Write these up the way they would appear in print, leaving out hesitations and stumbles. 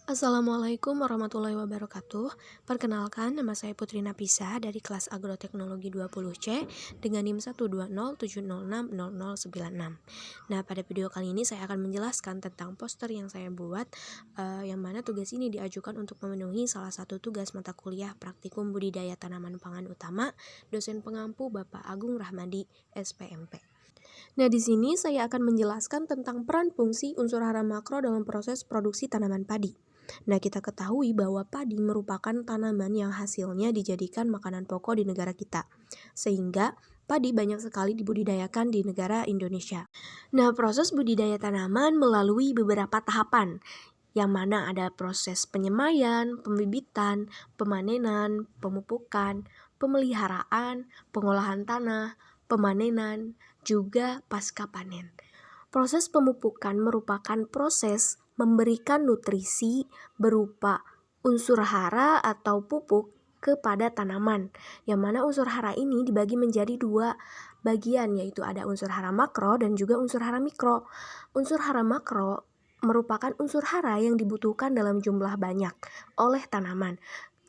Assalamualaikum warahmatullahi wabarakatuh. Perkenalkan, nama saya Putri Napisa dari kelas Agroteknologi 20C dengan NIM 12070600096. Nah, pada video kali ini saya akan menjelaskan tentang poster yang saya buat, yang mana tugas ini diajukan untuk memenuhi salah satu tugas mata kuliah praktikum budidaya tanaman pangan utama dosen pengampu Bapak Agung Rahmadi, SPMP. Nah, di sini saya akan menjelaskan tentang peran fungsi unsur hara makro dalam proses produksi tanaman padi. Nah, kita ketahui bahwa padi merupakan tanaman yang hasilnya dijadikan makanan pokok di negara kita, sehingga padi banyak sekali dibudidayakan di negara Indonesia. Nah, proses budidaya tanaman melalui beberapa tahapan, yang mana ada proses penyemaian, pembibitan, pemanenan, pemupukan, pemeliharaan, pengolahan tanah, pemanenan, juga pasca panen. Proses pemupukan merupakan proses memberikan nutrisi berupa unsur hara atau pupuk kepada tanaman, yang mana unsur hara ini dibagi menjadi dua bagian, yaitu ada unsur hara makro dan juga unsur hara mikro. Unsur hara makro merupakan unsur hara yang dibutuhkan dalam jumlah banyak oleh tanaman.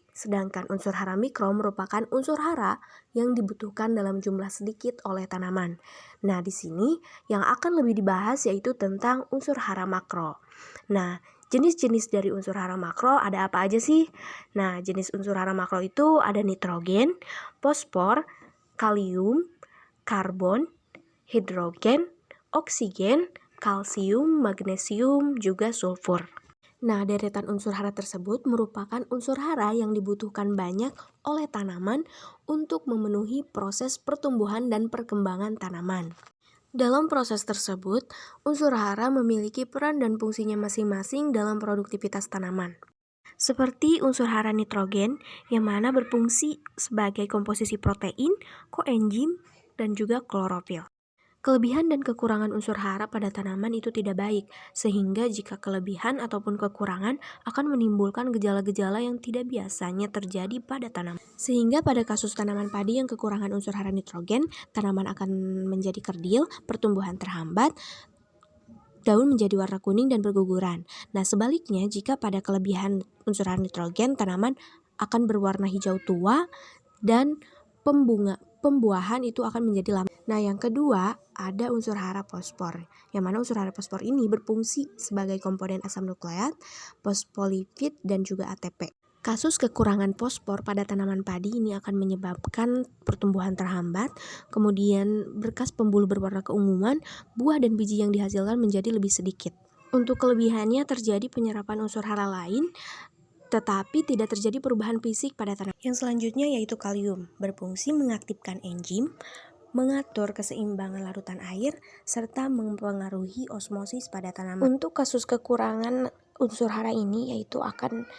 Sedangkan unsur hara mikro merupakan unsur hara yang dibutuhkan dalam jumlah sedikit oleh tanaman. Nah, di sini yang akan lebih dibahas yaitu tentang unsur hara makro. Nah, jenis-jenis dari unsur hara makro ada apa aja sih? Nah, jenis unsur hara makro itu ada nitrogen, fosfor, kalium, karbon, hidrogen, oksigen, kalsium, magnesium, juga sulfur. Nah, deretan unsur hara tersebut merupakan unsur hara yang dibutuhkan banyak oleh tanaman untuk memenuhi proses pertumbuhan dan perkembangan tanaman. Dalam proses tersebut, unsur hara memiliki peran dan fungsinya masing-masing dalam produktivitas tanaman. Seperti unsur hara nitrogen yang mana berfungsi sebagai komposisi protein, koenzim, dan juga klorofil. Kelebihan dan kekurangan unsur hara pada tanaman itu tidak baik, sehingga jika kelebihan ataupun kekurangan akan menimbulkan gejala-gejala yang tidak biasanya terjadi pada tanaman. Sehingga pada kasus tanaman padi yang kekurangan unsur hara nitrogen, tanaman akan menjadi kerdil, pertumbuhan terhambat, daun menjadi warna kuning dan berguguran. Nah, sebaliknya jika pada kelebihan unsur hara nitrogen, tanaman akan berwarna hijau tua dan pembuahan itu akan menjadi lambat. Nah, yang kedua ada unsur hara fosfor, yang mana unsur hara fosfor ini berfungsi sebagai komponen asam nukleat, fosfolipid, dan juga ATP. Kasus kekurangan fosfor pada tanaman padi ini akan menyebabkan pertumbuhan terhambat, kemudian berkas pembuluh berwarna keunguan, buah dan biji yang dihasilkan menjadi lebih sedikit. Untuk kelebihannya terjadi penyerapan unsur hara lain, tetapi tidak terjadi perubahan fisik pada tanaman. Yang selanjutnya yaitu kalium, berfungsi mengaktifkan enzim, mengatur keseimbangan larutan air, serta mempengaruhi osmosis pada tanaman. Untuk kasus kekurangan unsur hara ini yaitu akan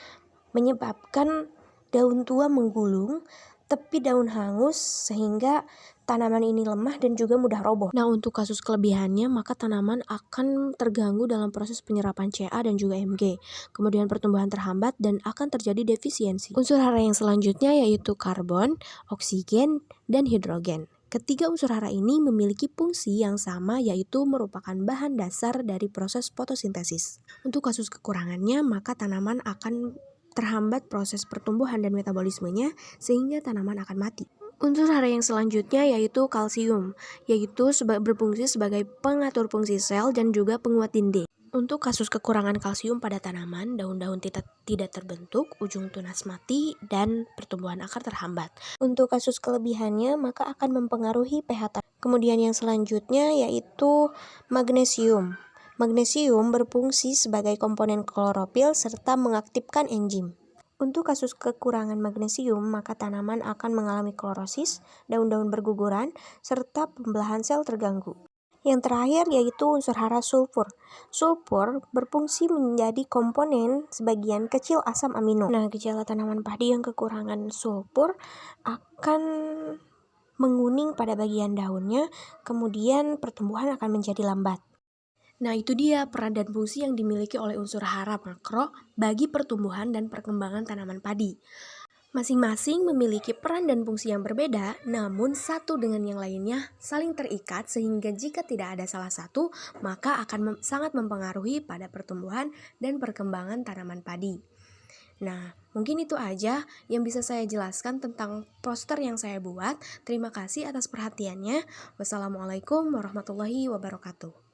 menyebabkan daun tua menggulung, tepi daun hangus, sehingga tanaman ini lemah dan juga mudah roboh. Nah, untuk kasus kelebihannya, maka tanaman akan terganggu dalam proses penyerapan Ca dan juga Mg. Kemudian pertumbuhan terhambat dan akan terjadi defisiensi. Unsur hara yang selanjutnya yaitu karbon, oksigen, dan hidrogen. Ketiga unsur hara ini memiliki fungsi yang sama, yaitu merupakan bahan dasar dari proses fotosintesis. Untuk kasus kekurangannya, maka tanaman akan terhambat proses pertumbuhan dan metabolismenya, sehingga tanaman akan mati. Unsur hara yang selanjutnya yaitu kalsium, yaitu berfungsi sebagai pengatur fungsi sel dan juga penguat dinding. Untuk kasus kekurangan kalsium pada tanaman, daun-daun tidak terbentuk, ujung tunas mati, dan pertumbuhan akar terhambat. Untuk kasus kelebihannya, maka akan mempengaruhi pH tanah. Kemudian yang selanjutnya yaitu magnesium. Magnesium berfungsi sebagai komponen klorofil serta mengaktifkan enzim. Untuk kasus kekurangan magnesium, maka tanaman akan mengalami klorosis, daun-daun berguguran, serta pembelahan sel terganggu. Yang terakhir yaitu unsur hara sulfur. Sulfur berfungsi menjadi komponen sebagian kecil asam amino. Nah, gejala tanaman padi yang kekurangan sulfur akan menguning pada bagian daunnya, kemudian pertumbuhan akan menjadi lambat. Nah, itu dia peran dan fungsi yang dimiliki oleh unsur hara makro bagi pertumbuhan dan perkembangan tanaman padi. Masing-masing memiliki peran dan fungsi yang berbeda, namun satu dengan yang lainnya saling terikat sehingga jika tidak ada salah satu, maka akan sangat mempengaruhi pada pertumbuhan dan perkembangan tanaman padi. Nah, mungkin itu aja yang bisa saya jelaskan tentang poster yang saya buat. Terima kasih atas perhatiannya. Wassalamualaikum warahmatullahi wabarakatuh.